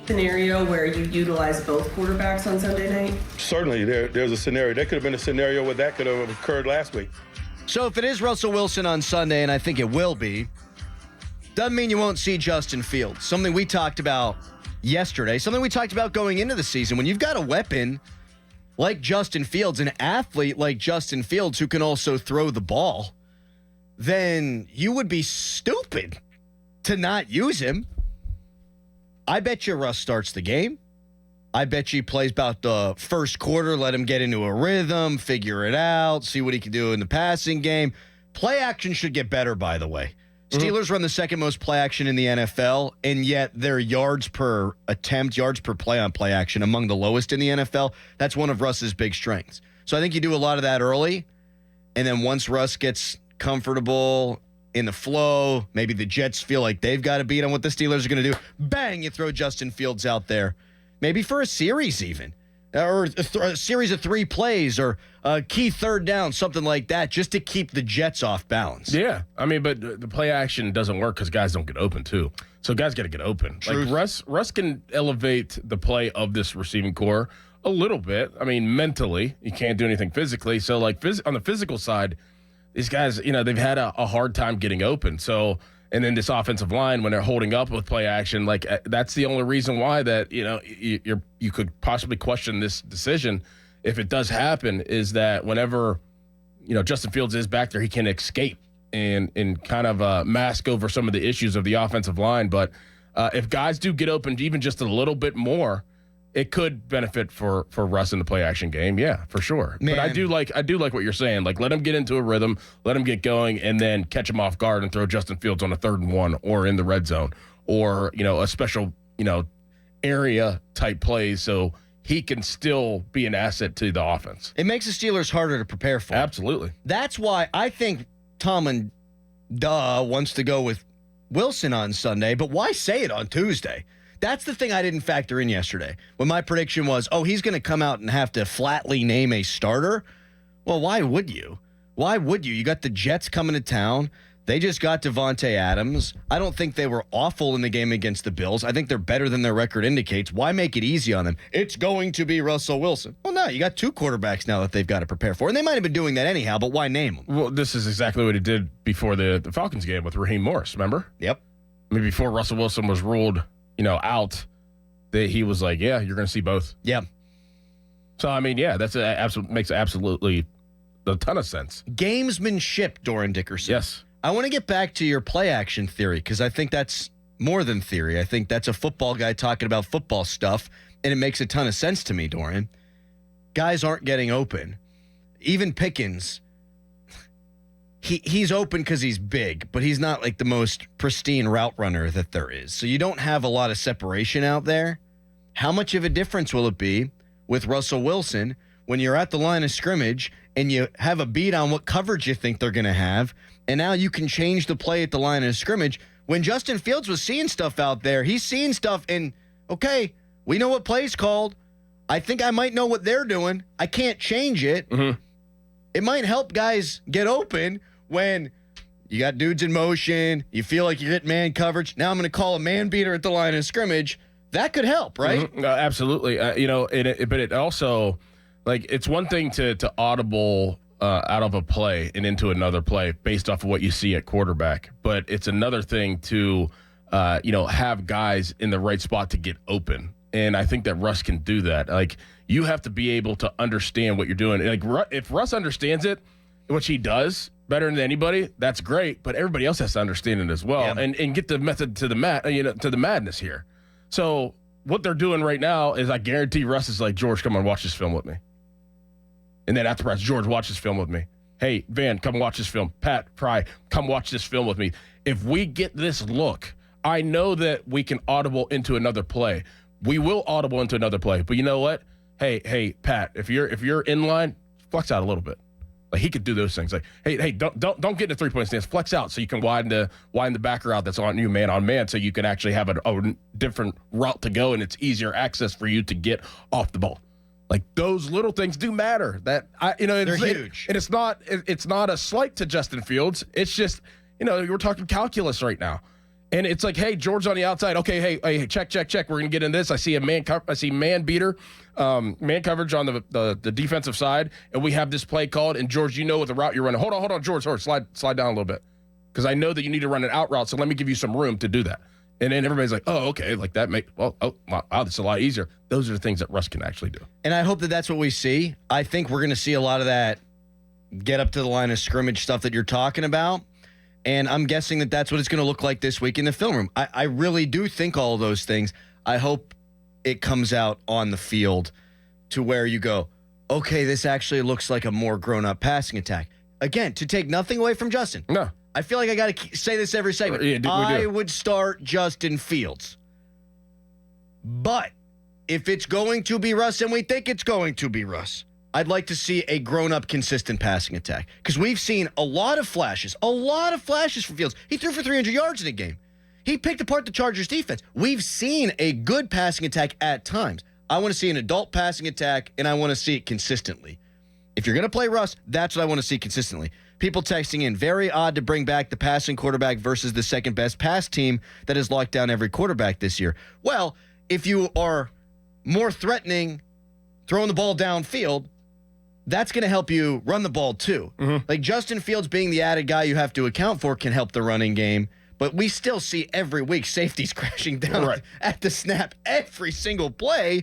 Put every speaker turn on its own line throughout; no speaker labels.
scenario where you utilize both quarterbacks on Sunday night?
Certainly, there's a scenario. There could have been a scenario where that could have occurred last week.
So if it is Russell Wilson on Sunday, and I think it will be, doesn't mean you won't see Justin Fields. Something we talked about yesterday, something we talked about going into the season. When you've got a weapon like Justin Fields, an athlete like Justin Fields who can also throw the ball, then you would be stupid to not use him. I bet you Russ starts the game. I bet you he plays about the first quarter, let him get into a rhythm, figure it out, see what he can do in the passing game. Play action should get better, by the way. Steelers run the second most play action in the NFL, and yet their yards per attempt, yards per play on play action, among the lowest in the NFL. That's one of Russ's big strengths. So I think you do a lot of that early, and then once Russ gets comfortable in the flow, maybe the Jets feel like they've got to beat on what the Steelers are going to do. Bang, you throw Justin Fields out there. Maybe for a series even, or a series of 3 plays, or a key third down, something like that, just to keep the Jets off balance.
Yeah, I mean, but the play action doesn't work because guys don't get open, too. So guys got to get open.
Truth.
Like Russ can elevate the play of this receiving core a little bit. I mean, mentally, you can't do anything physically. So, like, on the physical side, these guys, they've had a hard time getting open. So, and then this offensive line, when they're holding up with play action, like that's the only reason why that, you could possibly question this decision if it does happen, is that whenever, Justin Fields is back there, he can escape and kind of mask over some of the issues of the offensive line. But if guys do get open even just a little bit more, it could benefit for Russ in the play action game. Yeah, for sure.
Man.
But I do like what you're saying. Like, let him get into a rhythm, let him get going, and then catch him off guard and throw Justin Fields on a 3rd and 1 or in the red zone, or, a special, area type plays so he can still be an asset to the offense.
It makes the Steelers harder to prepare for.
Absolutely.
That's why I think Tomlin wants to go with Wilson on Sunday, but why say it on Tuesday? That's the thing I didn't factor in yesterday. When my prediction was, he's going to come out and have to flatly name a starter. Well, why would you? Why would you? You got the Jets coming to town. They just got Devontae Adams. I don't think they were awful in the game against the Bills. I think they're better than their record indicates. Why make it easy on them? It's going to be Russell Wilson. Well, no, you got 2 quarterbacks now that they've got to prepare for. And they might have been doing that anyhow, but why name them?
Well, this is exactly what he did before the Falcons game with Raheem Morris, remember?
Yep.
I mean, before Russell Wilson was ruled out, that he was like, yeah, you're going to see both.
Yeah.
So, I mean, yeah, makes absolutely a ton of sense.
Gamesmanship, Dorin Dickerson.
Yes.
I want to get back to your play action theory because I think that's more than theory. I think that's a football guy talking about football stuff, and it makes a ton of sense to me, Dorin. Guys aren't getting open. Even Pickens, he's open because he's big, but he's not like the most pristine route runner that there is. So you don't have a lot of separation out there. How much of a difference will it be with Russell Wilson when you're at the line of scrimmage and you have a beat on what coverage you think they're going to have, and now you can change the play at the line of scrimmage? When Justin Fields was seeing stuff out there, he's seeing stuff and, okay, we know what play's called. I think I might know what they're doing. I can't change it.
Mm-hmm.
It might help guys get open when you got dudes in motion, you feel like you're getting man coverage. Now I'm going to call a man beater at the line of scrimmage. That could help, right?
Mm-hmm. Absolutely. But it also, like, it's one thing to audible out of a play and into another play based off of what you see at quarterback. But it's another thing to, have guys in the right spot to get open. And I think that Russ can do that. Like, you have to be able to understand what you're doing. Like, if Russ understands it, which he does better than anybody, that's great. But everybody else has to understand it as well, and get the method to the madness here. So what they're doing right now is, I guarantee Russ is like, George, come on, watch this film with me. And then after practice, George, watch this film with me. Hey, Van, come watch this film. Pat, Pry, come watch this film with me. If we get this look, I know that we can audible into another play. We will audible into another play. But you know what? Hey, Pat, if you're in line, flex out a little bit. Like, he could do those things. Like, hey, don't get in a 3-point stance. Flex out so you can widen the backer out that's on you man on man, so you can actually have a different route to go, and it's easier access for you to get off the ball. Like, those little things do matter. They're
huge.
And it's not a slight to Justin Fields. It's just, we're talking calculus right now. And it's like, hey, George on the outside. Okay, hey, check. We're gonna get in this. I see man beater, man coverage on the defensive side, and we have this play called. And George, you know what the route you're running. Hold on, George. Slide down a little bit, because I know that you need to run an out route. So let me give you some room to do that. And then everybody's like, oh, okay, like that wow, that's a lot easier. Those are the things that Russ can actually do.
And I hope that that's what we see. I think we're going to see a lot of that get up to the line of scrimmage stuff that you're talking about. And I'm guessing that that's what it's going to look like this week in the film room. I really do think all of those things. I hope it comes out on the field to where you go, okay, this actually looks like a more grown-up passing attack. Again, to take nothing away from Justin.
No.
I feel like I got to say this every segment.
Yeah,
I would start Justin Fields. But if it's going to be Russ, and we think it's going to be Russ, I'd like to see a grown-up, consistent passing attack. Because we've seen a lot of flashes from Fields. He threw for 300 yards in a game. He picked apart the Chargers' defense. We've seen a good passing attack at times. I want to see an adult passing attack, and I want to see it consistently. If you're going to play Russ, that's what I want to see consistently. People texting in, very odd to bring back the passing quarterback versus the second-best pass team that has locked down every quarterback this year. Well, if you are more threatening, throwing the ball downfield, that's going to help you run the ball too. Mm-hmm. Like Justin Fields being the added guy you have to account for can help the running game, but we still see every week safeties crashing down at the snap every single play,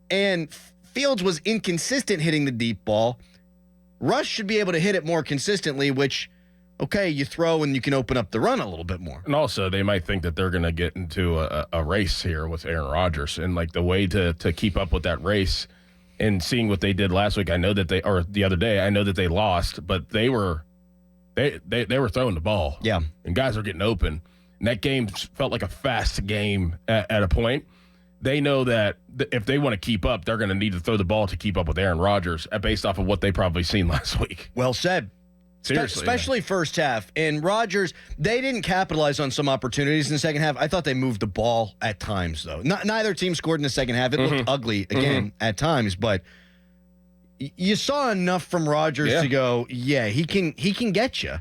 and Fields was inconsistent hitting the deep ball. Russ should be able to hit it more consistently, which, okay, you throw and you can open up the run a little bit more.
And also, they might think that they're going to get into a race here with Aaron Rodgers. And, like, the way to keep up with that race and seeing what they did last week, I know that the other day, I know that they lost, but they were throwing the ball.
Yeah.
And guys were getting open. And that game felt like a fast game at a point. They know that if they want to keep up, they're going to need to throw the ball to keep up with Aaron Rodgers based off of what they probably seen last week.
Well said.
Seriously.
Especially first half. And Rodgers, they didn't capitalize on some opportunities in the second half. I thought they moved the ball at times, though. Neither team scored in the second half. It looked ugly, again, at times. But you saw enough from Rodgers to go, yeah, he can get you.